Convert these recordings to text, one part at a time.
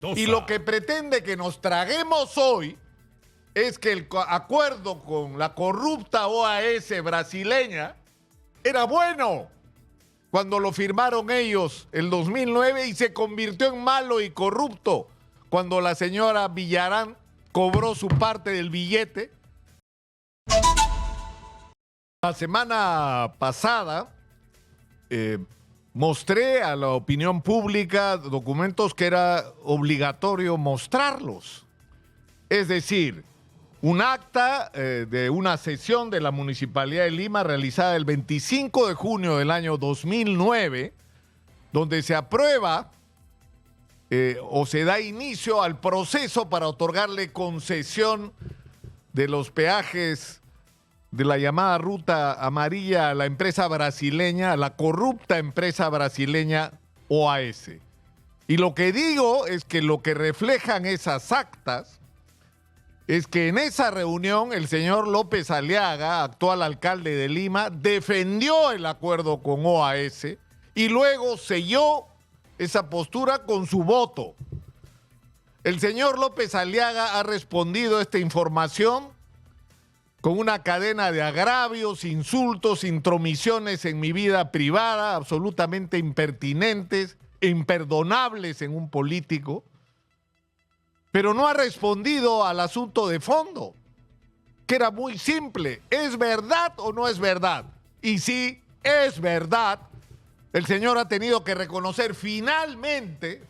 Y lo que pretende que nos traguemos hoy es que el acuerdo con la corrupta OAS brasileña era bueno cuando lo firmaron ellos el 2009 y se convirtió en malo y corrupto cuando la señora Villarán cobró su parte del billete. La semana pasada mostré a la opinión pública documentos que era obligatorio mostrarlos. Es decir, un acta de una sesión de la Municipalidad de Lima realizada el 25 de junio del año 2009, donde se aprueba o se da inicio al proceso para otorgarle concesión de los peajes de la llamada ruta amarilla a la empresa brasileña, a la corrupta empresa brasileña OAS. Y lo que digo es que lo que reflejan esas actas es que en esa reunión el señor López Aliaga, actual alcalde de Lima, defendió el acuerdo con OAS y luego selló esa postura con su voto. El señor López Aliaga ha respondido a esta información con una cadena de agravios, insultos, intromisiones en mi vida privada, absolutamente impertinentes, imperdonables en un político, pero no ha respondido al asunto de fondo, que era muy simple. ¿Es verdad o no es verdad? Y si es verdad, el señor ha tenido que reconocer finalmente,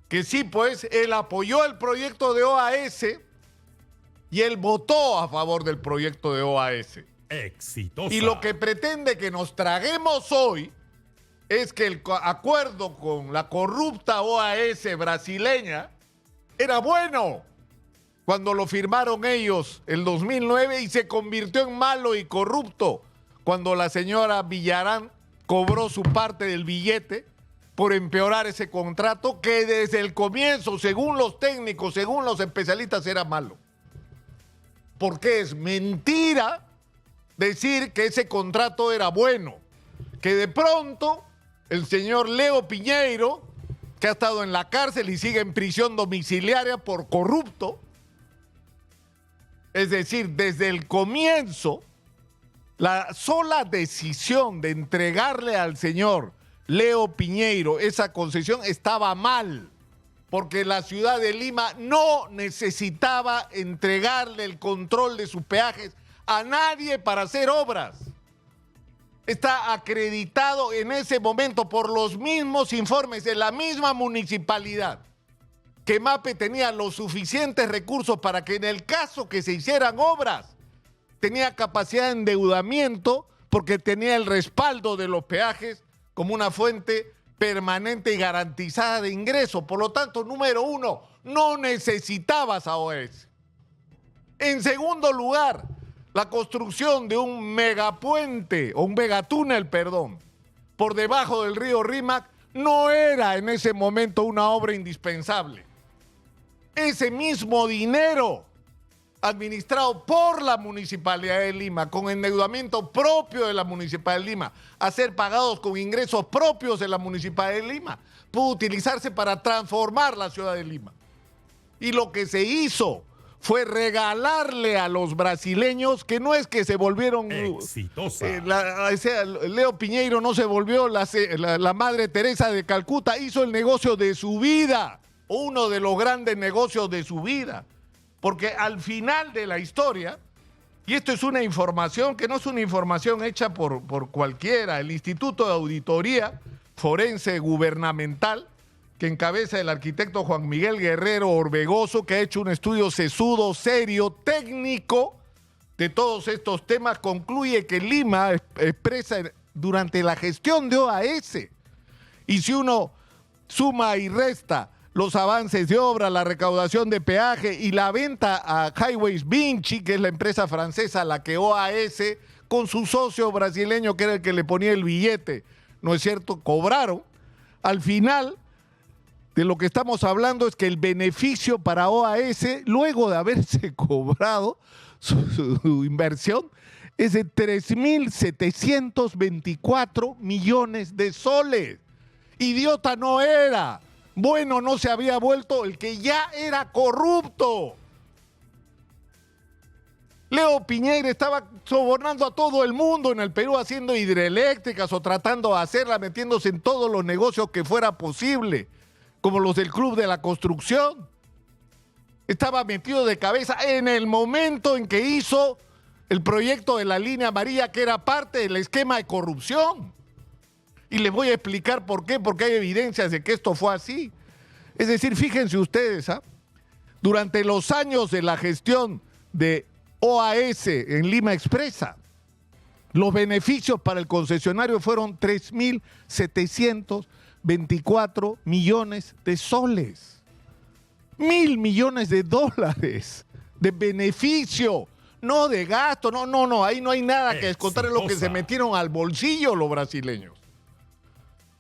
que sí, pues, él apoyó el proyecto de OAS y él votó a favor del proyecto de OAS. Exitosa. Y lo que pretende que nos traguemos hoy es que el acuerdo con la corrupta OAS brasileña era bueno cuando lo firmaron ellos el 2009 y se convirtió en malo y corrupto cuando la señora Villarán cobró su parte del billete por empeorar ese contrato que desde el comienzo, según los técnicos, según los especialistas, era malo. Porque es mentira decir que ese contrato era bueno, que de pronto el señor Leo Piñeiro, que ha estado en la cárcel y sigue en prisión domiciliaria por corrupto, es decir, desde el comienzo, la sola decisión de entregarle al señor Leo Piñeiro esa concesión estaba mal, porque la ciudad de Lima no necesitaba entregarle el control de sus peajes a nadie para hacer obras. Está acreditado en ese momento por los mismos informes de la misma municipalidad que MAPE tenía los suficientes recursos para que en el caso que se hicieran obras tenía capacidad de endeudamiento porque tenía el respaldo de los peajes como una fuente permanente y garantizada de ingreso. Por lo tanto, número uno, no necesitabas a OAS. En segundo lugar, la construcción de un megapuente o un megatúnel, por debajo del río Rímac no era en ese momento una obra indispensable. Ese mismo dinero administrado por la Municipalidad de Lima, con endeudamiento propio de la Municipalidad de Lima, a ser pagados con ingresos propios de la Municipalidad de Lima, pudo utilizarse para transformar la ciudad de Lima. Y lo que se hizo fue regalarle a los brasileños, que no es que se volvieron... Exitosa. Leo Piñeiro no se volvió la Madre Teresa de Calcuta, hizo el negocio de su vida, uno de los grandes negocios de su vida. Porque al final de la historia, y esto es una información que no es una información hecha por cualquiera, el Instituto de Auditoría Forense Gubernamental, que encabeza el arquitecto Juan Miguel Guerrero Orbegoso, que ha hecho un estudio sesudo, serio, técnico de todos estos temas, concluye que Lima expresa durante la gestión de OAS, y si uno suma y resta los avances de obra, la recaudación de peaje y la venta a Highways Vinci, que es la empresa francesa a la que OAS, con su socio brasileño, que era el que le ponía el billete, ¿no es cierto?, cobraron. Al final, de lo que estamos hablando es que el beneficio para OAS, luego de haberse cobrado su inversión, es de 3.724 millones de soles. Idiota no era. Bueno no se había vuelto el que ya era corrupto. Leo Piñeiro estaba sobornando a todo el mundo en el Perú haciendo hidroeléctricas o tratando de hacerlas, metiéndose en todos los negocios que fuera posible, como los del Club de la Construcción. Estaba metido de cabeza en el momento en que hizo el proyecto de la línea amarilla, que era parte del esquema de corrupción. Y les voy a explicar por qué, porque hay evidencias de que esto fue así. Es decir, fíjense ustedes, durante los años de la gestión de OAS en Lima Expresa, los beneficios para el concesionario fueron 3.724 millones de soles. 1.000 millones de dólares de beneficio, no de gasto, no, ahí no hay nada que descontar en lo que se metieron al bolsillo los brasileños.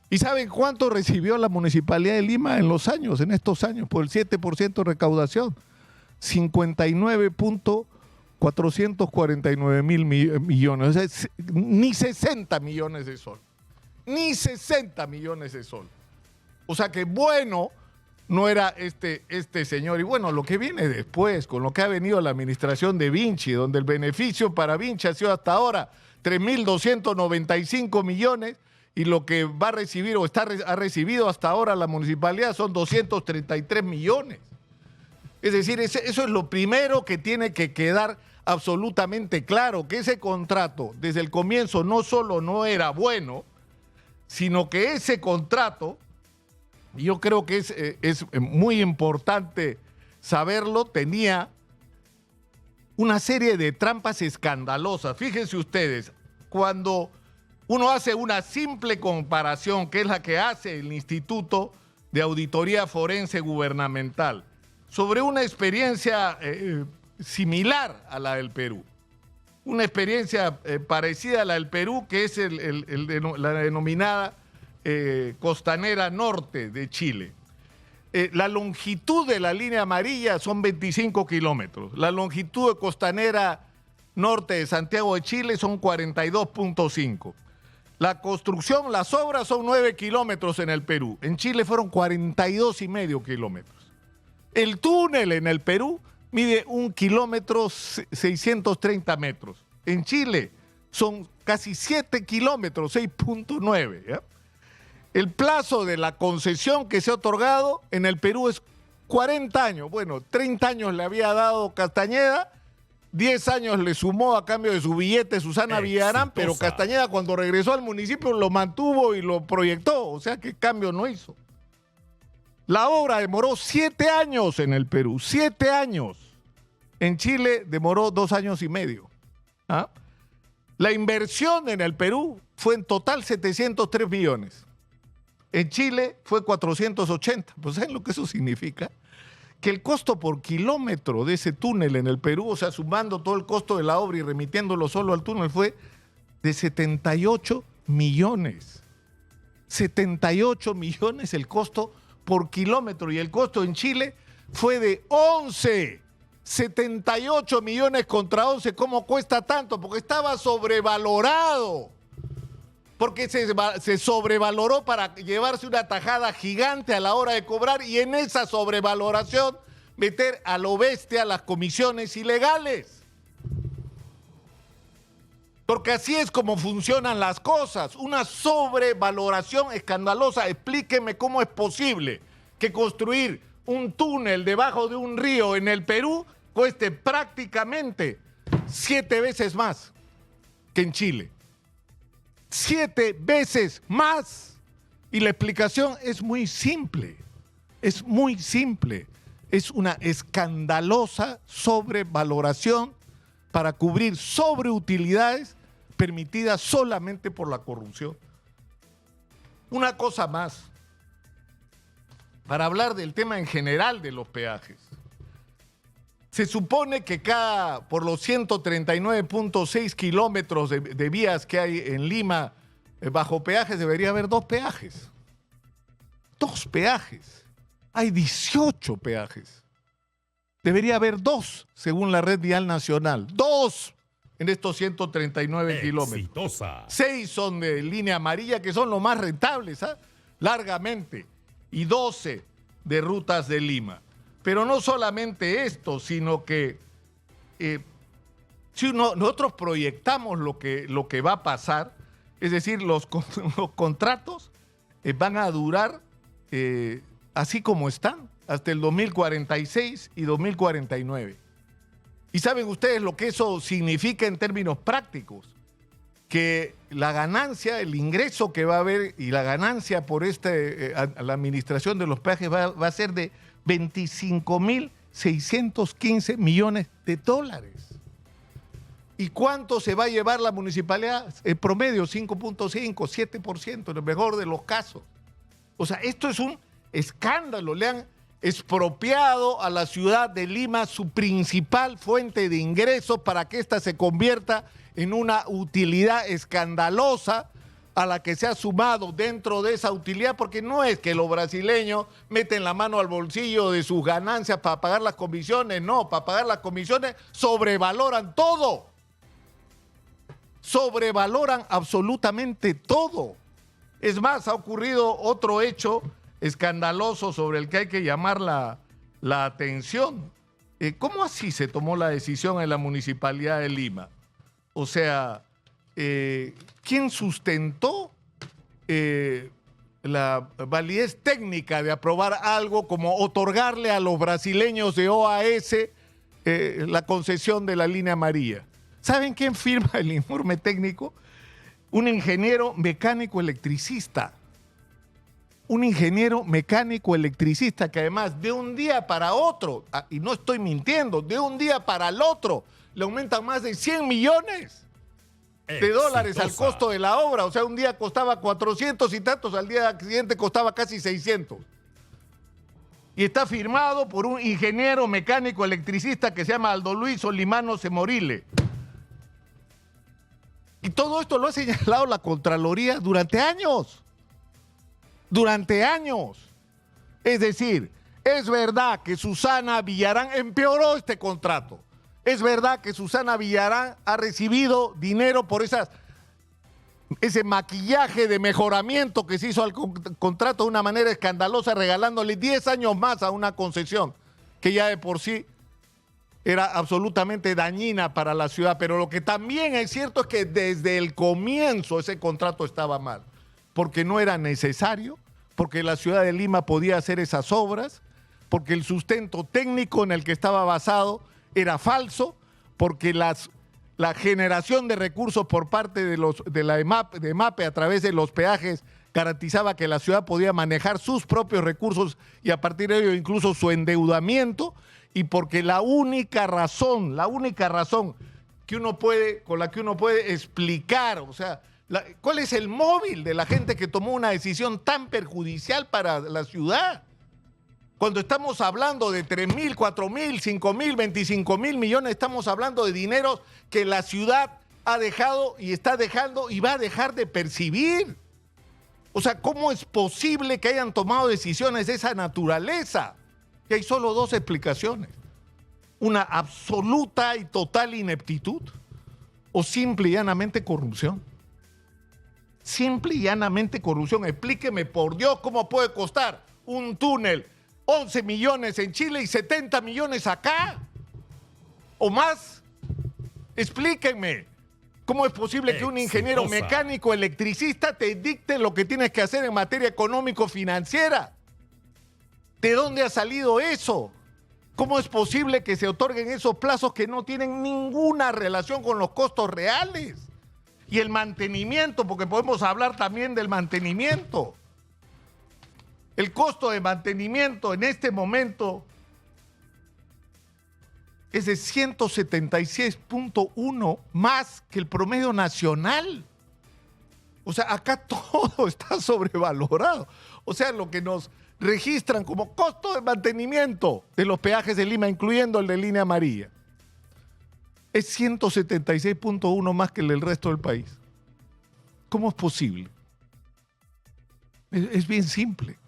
¿Y saben cuánto recibió la Municipalidad de Lima en estos años, por el 7% de recaudación? 59.449.000 millones, o sea, ni 60 millones de sol. Ni 60 millones de sol. O sea que bueno no era este señor. Y bueno, lo que viene después, con lo que ha venido la administración de Vinci, donde el beneficio para Vinci ha sido hasta ahora 3.295 millones, y lo que va a recibir o ha recibido hasta ahora la municipalidad son 233 millones. Es decir, eso es lo primero que tiene que quedar absolutamente claro, que ese contrato desde el comienzo no solo no era bueno, sino que ese contrato, y yo creo que es muy importante saberlo, tenía una serie de trampas escandalosas. Fíjense ustedes, cuando uno hace una simple comparación, que es la que hace el Instituto de Auditoría Forense Gubernamental, sobre una experiencia similar a la del Perú, una experiencia parecida a la del Perú, que es la denominada Costanera Norte de Chile. La longitud de la línea amarilla son 25 kilómetros. La longitud de Costanera Norte de Santiago de Chile son 42.5. La construcción, las obras son 9 kilómetros en el Perú. En Chile fueron 42,5 kilómetros. El túnel en el Perú mide 1 kilómetro 630 metros. En Chile son casi 7 kilómetros, 6.9. ¿Ya? El plazo de la concesión que se ha otorgado en el Perú es 40 años. Bueno, 30 años le había dado Castañeda, 10 años le sumó a cambio de su billete Susana Villarán, pero Castañeda cuando regresó al municipio lo mantuvo y lo proyectó, o sea que cambio no hizo. La obra demoró 7 años en el Perú, 7 años. En Chile demoró 2 años y medio. ¿Ah? La inversión en el Perú fue en total 703 millones. En Chile fue 480. Pues ¿saben lo que eso significa? Que el costo por kilómetro de ese túnel en el Perú, o sea, sumando todo el costo de la obra y remitiéndolo solo al túnel, fue de 78 millones. 78 millones el costo por kilómetro, y el costo en Chile fue de 11. 78 millones contra 11. ¿Cómo cuesta tanto? Porque estaba sobrevalorado. Porque se sobrevaloró para llevarse una tajada gigante a la hora de cobrar, y en esa sobrevaloración meter a lo bestia las comisiones ilegales. Porque así es como funcionan las cosas, una sobrevaloración escandalosa. Explíqueme cómo es posible que construir un túnel debajo de un río en el Perú cueste prácticamente 7 veces más que en Chile. 7 veces más. Y la explicación es muy simple. Es muy simple. Es una escandalosa sobrevaloración para cubrir sobreutilidades permitidas solamente por la corrupción. Una cosa más, para hablar del tema en general de los peajes. Se supone que por los 139.6 kilómetros de vías que hay en Lima bajo peajes, debería haber 2 peajes. 2 peajes. Hay 18 peajes. Debería haber 2, según la Red Vial Nacional. 2 en estos 139 kilómetros. 6 son de línea amarilla, que son los más rentables. largamente, y 12 de Rutas de Lima. Pero no solamente esto, sino que si nosotros proyectamos lo que va a pasar, es decir, los contratos van a durar así como están, hasta el 2046 y 2049. ¿Y saben ustedes lo que eso significa en términos prácticos? Que la ganancia, el ingreso que va a haber y la ganancia por la administración de los peajes va a ser de 25.615 millones de dólares. ¿Y cuánto se va a llevar la municipalidad? El promedio, 5.5, 7%, en el mejor de los casos. O sea, esto es un escándalo. Le han expropiado a la ciudad de Lima su principal fuente de ingresos para que ésta se convierta en una utilidad escandalosa a la que se ha sumado dentro de esa utilidad, porque no es que los brasileños meten la mano al bolsillo de sus ganancias para pagar las comisiones, no, para pagar las comisiones sobrevaloran todo. Sobrevaloran absolutamente todo. Es más, ha ocurrido otro hecho escandaloso sobre el que hay que llamar la atención. ¿Cómo así se tomó la decisión en la Municipalidad de Lima? O sea, ¿quién sustentó la validez técnica de aprobar algo como otorgarle a los brasileños de OAS la concesión de la línea amarilla? ¿Saben quién firma el informe técnico? Un ingeniero mecánico electricista. Un ingeniero mecánico electricista que además de un día para otro, y no estoy mintiendo, de un día para el otro, le aumentan más de 100 millones de dólares al costo de la obra. O sea, un día costaba 400 y tantos, al día siguiente costaba casi 600. Y está firmado por un ingeniero mecánico electricista que se llama Aldo Luis Solimano Semorile. Y todo esto lo ha señalado la Contraloría durante años. Durante años. Es decir, es verdad que Susana Villarán empeoró este contrato. Es verdad que Susana Villarán ha recibido dinero por ese maquillaje de mejoramiento que se hizo al contrato de una manera escandalosa, regalándole 10 años más a una concesión que ya de por sí era absolutamente dañina para la ciudad. Pero lo que también es cierto es que desde el comienzo ese contrato estaba mal, porque no era necesario, porque la ciudad de Lima podía hacer esas obras, porque el sustento técnico en el que estaba basado era falso, porque la generación de recursos por parte de EMAPE a través de los peajes garantizaba que la ciudad podía manejar sus propios recursos y a partir de ello incluso su endeudamiento, y porque la única razón que con la que uno puede explicar, o sea, ¿cuál es el móvil de la gente que tomó una decisión tan perjudicial para la ciudad? Cuando estamos hablando de 3.000, 4.000, 5.000, 25.000 millones, estamos hablando de dinero que la ciudad ha dejado y está dejando y va a dejar de percibir. O sea, ¿cómo es posible que hayan tomado decisiones de esa naturaleza? Y hay solo dos explicaciones. Una absoluta y total ineptitud o simple y llanamente corrupción. Simple y llanamente corrupción. Explíqueme, por Dios, cómo puede costar un túnel 11 millones en Chile y 70 millones acá, o más. Explíquenme, ¿cómo es posible que un ingeniero mecánico electricista te dicte lo que tienes que hacer en materia económico-financiera? ¿De dónde ha salido eso? ¿Cómo es posible que se otorguen esos plazos que no tienen ninguna relación con los costos reales? Y el mantenimiento, porque podemos hablar también del mantenimiento. El costo de mantenimiento en este momento es de 176.1 más que el promedio nacional. O sea, acá todo está sobrevalorado. O sea, lo que nos registran como costo de mantenimiento de los peajes de Lima, incluyendo el de línea amarilla, es 176.1 más que el del resto del país. ¿Cómo es posible? Es bien simple.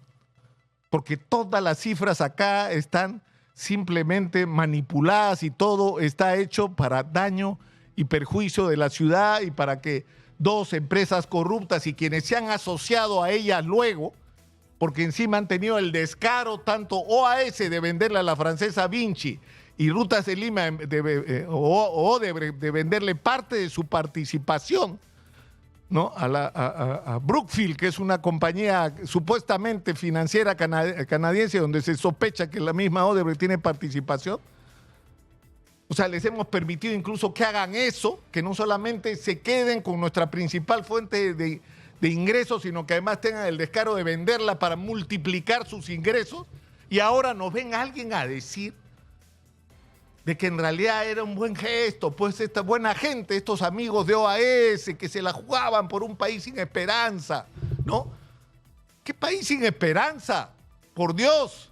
Porque todas las cifras acá están simplemente manipuladas y todo está hecho para daño y perjuicio de la ciudad y para que dos empresas corruptas y quienes se han asociado a ellas luego porque encima han tenido el descaro tanto OAS de venderle a la francesa Vinci y Rutas de Lima de venderle parte de su participación, ¿no? a Brookfield, que es una compañía supuestamente financiera canadiense donde se sospecha que la misma Odebrecht tiene participación. O sea, les hemos permitido incluso que hagan eso, que no solamente se queden con nuestra principal fuente de ingresos, sino que además tengan el descaro de venderla para multiplicar sus ingresos. Y ahora nos ven alguien a decir de que en realidad era un buen gesto, pues esta buena gente, estos amigos de OAS que se la jugaban por un país sin esperanza, ¿no? ¿Qué país sin esperanza? Por Dios.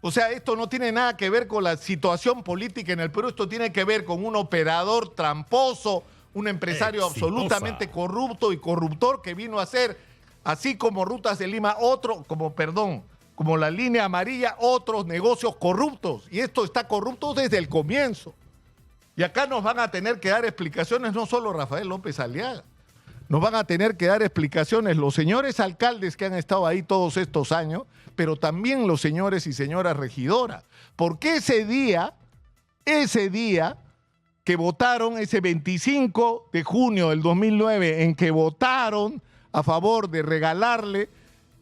O sea, esto no tiene nada que ver con la situación política en el Perú, esto tiene que ver con un operador tramposo, un empresario absolutamente corrupto y corruptor que vino a hacer, así como Rutas de Lima, como la Línea Amarilla, otros negocios corruptos. Y esto está corrupto desde el comienzo. Y acá nos van a tener que dar explicaciones, no solo Rafael López Aliaga, nos van a tener que dar explicaciones los señores alcaldes que han estado ahí todos estos años, pero también los señores y señoras regidoras. Porque ese día que votaron, ese 25 de junio del 2009, en que votaron a favor de regalarle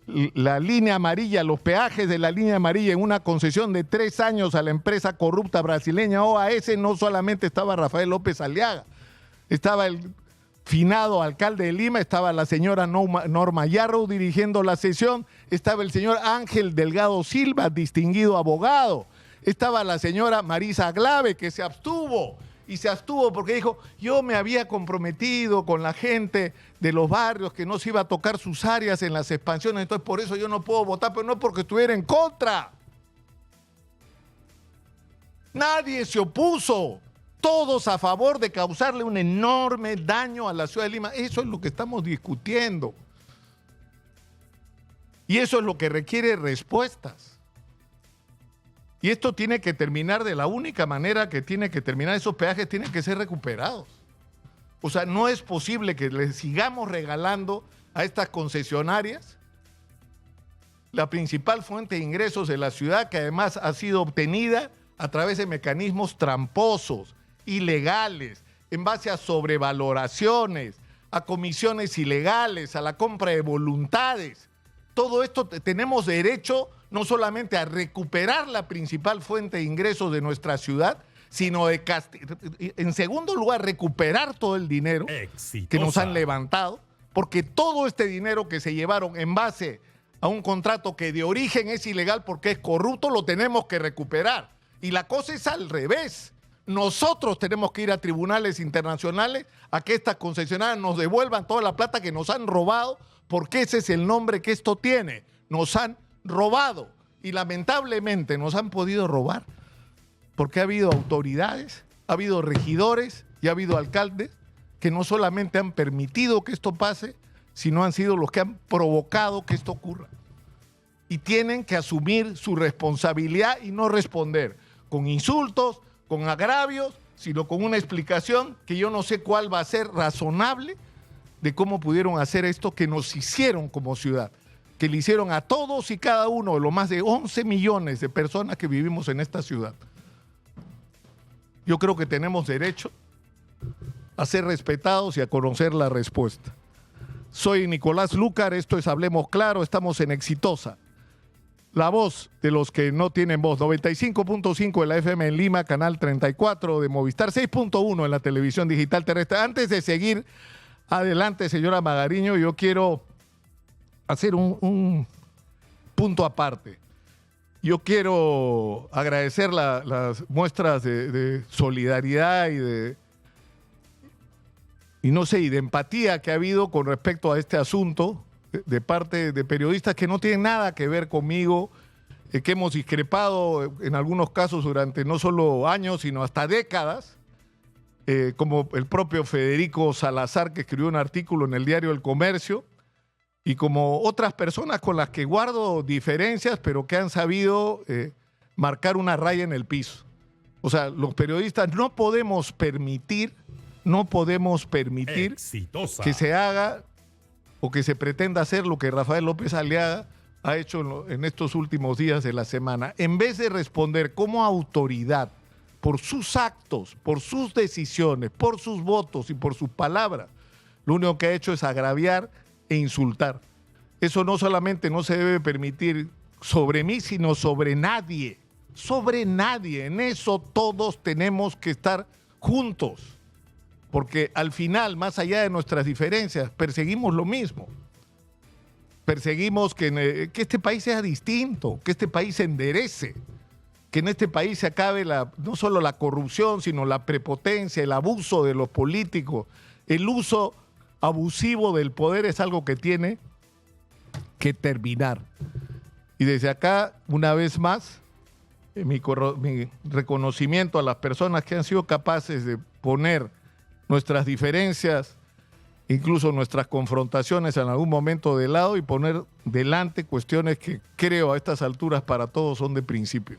la línea amarilla, los peajes de la línea amarilla en una concesión de 3 años a la empresa corrupta brasileña OAS, no solamente estaba Rafael López Aliaga, estaba el finado alcalde de Lima, estaba la señora Norma Yarrow dirigiendo la sesión, estaba el señor Ángel Delgado Silva, distinguido abogado, estaba la señora Marisa Aglave, que se abstuvo porque dijo, yo me había comprometido con la gente de los barrios que no se iba a tocar sus áreas en las expansiones, entonces por eso yo no puedo votar, pero no porque estuviera en contra. Nadie se opuso. Todos a favor de causarle un enorme daño a la ciudad de Lima. Eso es lo que estamos discutiendo. Y eso es lo que requiere respuestas. Y esto tiene que terminar de la única manera que tiene que terminar. Esos peajes tienen que ser recuperados. O sea, no es posible que les sigamos regalando a estas concesionarias la principal fuente de ingresos de la ciudad, que además ha sido obtenida a través de mecanismos tramposos, ilegales, en base a sobrevaloraciones, a comisiones ilegales, a la compra de voluntades. Todo esto tenemos derecho no solamente a recuperar la principal fuente de ingresos de nuestra ciudad, sino en segundo lugar, recuperar todo el dinero que nos han levantado, porque todo este dinero que se llevaron en base a un contrato que de origen es ilegal porque es corrupto, lo tenemos que recuperar. Y la cosa es al revés. Nosotros tenemos que ir a tribunales internacionales a que estas concesionarias nos devuelvan toda la plata que nos han robado, porque ese es el nombre que esto tiene. Nos han robado y lamentablemente nos han podido robar porque ha habido autoridades, ha habido regidores y ha habido alcaldes que no solamente han permitido que esto pase, sino han sido los que han provocado que esto ocurra. Y tienen que asumir su responsabilidad y no responder con insultos, con agravios, sino con una explicación que yo no sé cuál va a ser razonable de cómo pudieron hacer esto que nos hicieron como ciudad, que le hicieron a todos y cada uno de los más de 11 millones de personas que vivimos en esta ciudad. Yo creo que tenemos derecho a ser respetados y a conocer la respuesta. Soy Nicolás Lúcar, esto es Hablemos Claro, estamos en Exitosa. La voz de los que no tienen voz, 95.5 de la FM en Lima, canal 34 de Movistar, 6.1 en la televisión digital terrestre. Antes de seguir adelante, señora Magariño, yo quiero hacer un punto aparte. Yo quiero agradecer las muestras de solidaridad y de empatía que ha habido con respecto a este asunto, de parte de periodistas que no tienen nada que ver conmigo, que hemos discrepado en algunos casos durante no solo años, sino hasta décadas, como el propio Federico Salazar, que escribió un artículo en el diario El Comercio, y como otras personas con las que guardo diferencias, pero que han sabido marcar una raya en el piso. O sea, los periodistas no podemos permitir Exitosa. que se haga o que se pretenda hacer lo que Rafael López Aliaga ha hecho en estos últimos días de la semana. En vez de responder como autoridad por sus actos, por sus decisiones, por sus votos y por sus palabras, lo único que ha hecho es agraviar e insultar. Eso no solamente no se debe permitir sobre mí, sino sobre nadie. Sobre nadie. En eso todos tenemos que estar juntos. Porque al final, más allá de nuestras diferencias, perseguimos lo mismo. Perseguimos que este país sea distinto, que este país se enderece, que en este país se acabe no solo la corrupción, sino la prepotencia, el abuso de los políticos. El uso abusivo del poder es algo que tiene que terminar. Y desde acá, una vez más, mi reconocimiento a las personas que han sido capaces de poner nuestras diferencias, incluso nuestras confrontaciones en algún momento de lado y poner delante cuestiones que creo a estas alturas para todos son de principio.